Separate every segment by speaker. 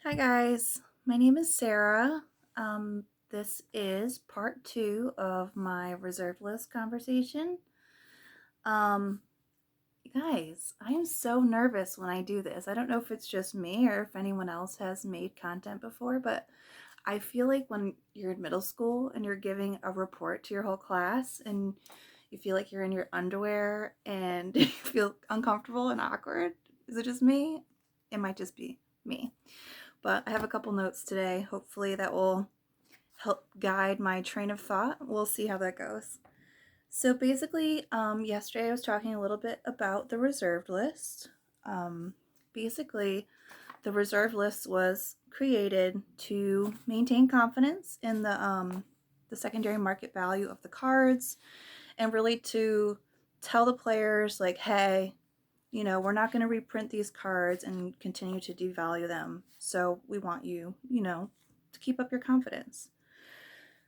Speaker 1: Hi guys, my name is Sarah. This is part two of my reserve list conversation. Um, guys, I am so nervous when I do this. I don't know if it's just me or if anyone else has made content before, but I feel like when you're in middle school and you're giving a report to your whole class and you feel like you're in your underwear and you feel uncomfortable and awkward. Is it just me? It might just be me. But I have a couple notes today. Hopefully, that will help guide my train of thought. We'll see how that goes. So, basically, yesterday I was talking a little bit about the reserved list. Um, basically, the reserve list was created to maintain confidence in the secondary market value of the cards and really to tell the players, like, hey, we're not going to reprint these cards and continue to devalue them. So we want you, to keep up your confidence.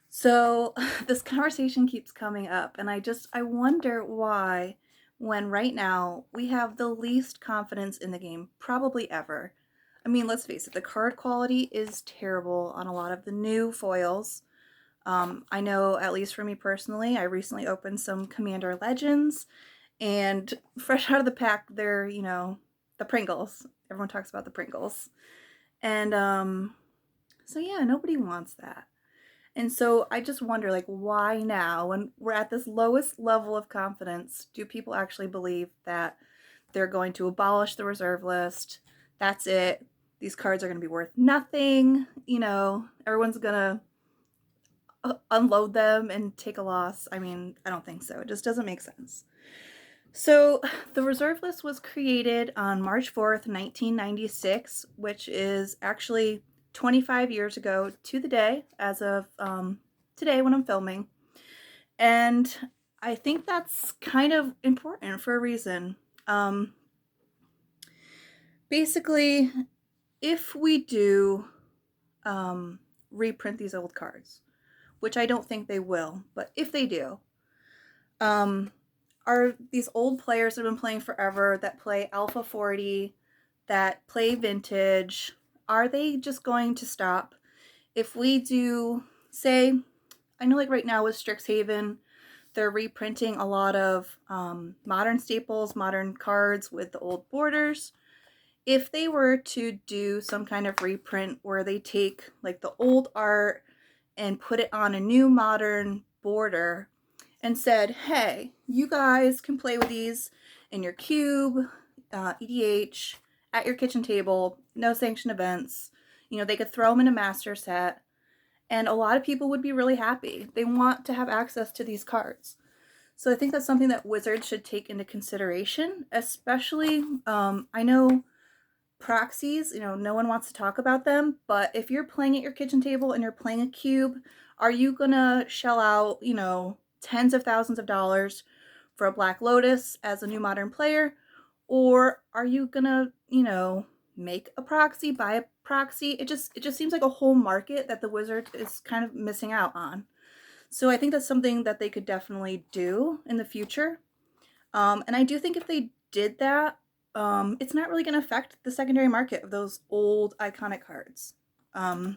Speaker 1: So this conversation keeps coming up, and I wonder why, when right now we have the least confidence in the game probably ever. I mean, let's face it, the card quality is terrible on a lot of the new foils. I know, at least for me personally, I recently opened some Commander Legends, and fresh out of the pack, they're, the Pringles. Everyone talks about the Pringles. And so yeah, nobody wants that. And so I just wonder, like, why now, when we're at this lowest level of confidence, do people actually believe that they're going to abolish the reserve list? That's it. These cards are going to be worth nothing. Everyone's going to unload them and take a loss. I mean, I don't think so. It just doesn't make sense. So, the reserve list was created on March 4th, 1996, which is actually 25 years ago to the day, as of today when I'm filming. And I think that's kind of important for a reason. Um, Basically, if we do um, reprint these old cards, which I don't think they will, but if they do, um, are these old players that have been playing forever, that play Alpha 40, that play Vintage, are they just going to stop? If we do, say, I know like right now with Strixhaven, they're reprinting a lot of modern staples, modern cards with the old borders. If they were to do some kind of reprint where they take like the old art and put it on a new modern border, and said, hey, you guys can play with these in your cube, EDH, at your kitchen table, no sanctioned events. They could throw them in a master set, and a lot of people would be really happy. They want to have access to these cards. So I think that's something that Wizards should take into consideration, especially, I know proxies, no one wants to talk about them, but if you're playing at your kitchen table and you're playing a cube, are you gonna shell out, tens of thousands of dollars for a Black Lotus as a new modern player? Or are you gonna, make a proxy, buy a proxy? It just seems like a whole market that the Wizard is kind of missing out on. So I think that's something that they could definitely do in the future. And I do think if they did that, it's not really going to affect the secondary market of those old iconic cards. Um,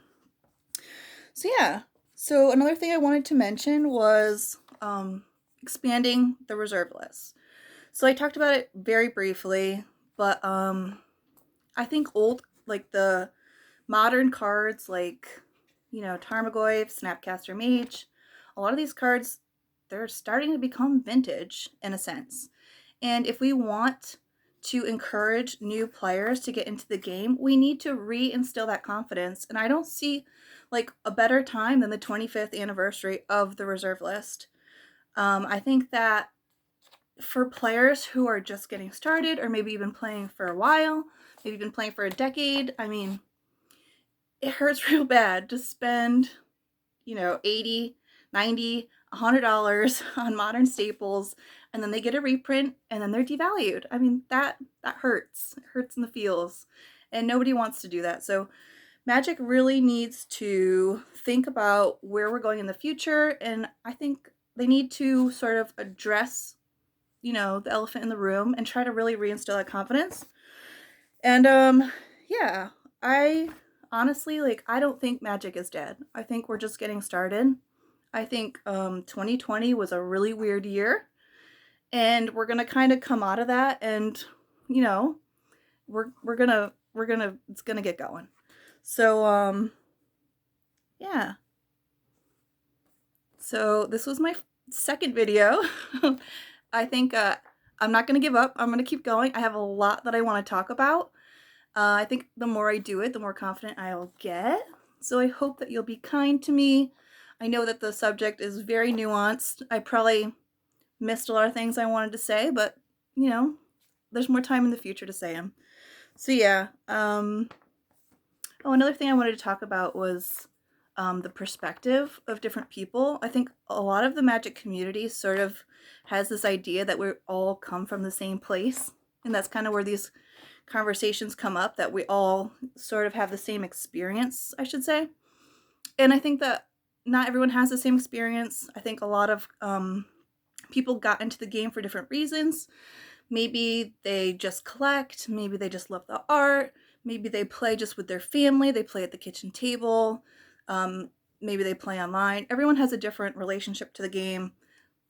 Speaker 1: so yeah. So another thing I wanted to mention was expanding the reserve list. So I talked about it very briefly, but I think like the modern cards, like Tarmogoyf, Snapcaster Mage, a lot of these cards, they're starting to become vintage in a sense. And if we want to encourage new players to get into the game, we need to reinstill that confidence. And I don't see like a better time than the 25th anniversary of the reserve list. I think that for players who are just getting started, or maybe even playing for a while, maybe been playing for a decade, I mean, it hurts real bad to spend, 80, 90, $100 on modern staples, and then they get a reprint and then they're devalued. I mean, that hurts. It hurts in the feels. And nobody wants to do that. So Magic really needs to think about where we're going in the future, and I think they need to sort of address, the elephant in the room and try to really reinstill that confidence. And yeah, I honestly, like, I don't think magic is dead. I think we're just getting started. I think 2020 was a really weird year, and we're gonna kind of come out of that, and you know, we're gonna it's gonna get going. So yeah. So this was my second video. I think I'm not gonna give up. I'm gonna keep going. I have a lot that I want to talk about. I think the more I do it, the more confident I'll get. So I hope that you'll be kind to me. I know that the subject is very nuanced. I probably missed a lot of things I wanted to say, but you know, there's more time in the future to say them. So yeah. Oh, another thing I wanted to talk about was the perspective of different people. I think a lot of the magic community sort of has this idea that we all come from the same place, and that's kind of where these conversations come up, that we all sort of have the same experience, I should say. And I think that not everyone has the same experience. I think a lot of people got into the game for different reasons. Maybe they just collect, maybe they just love the art, maybe they play just with their family, they play at the kitchen table, um, maybe they play online. Everyone has a different relationship to the game.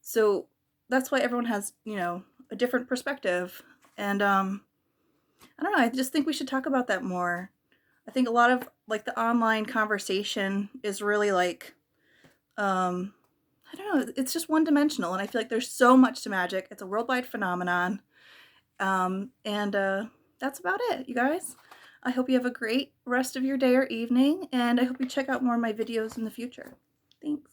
Speaker 1: So that's why everyone has, a different perspective. And I don't know, I just think we should talk about that more. I think a lot of like the online conversation is really like, I don't know, it's just one dimensional. And I feel like there's so much to magic. It's a worldwide phenomenon. And that's about it, you guys. I hope you have a great rest of your day or evening, and I hope you check out more of my videos in the future. Thanks.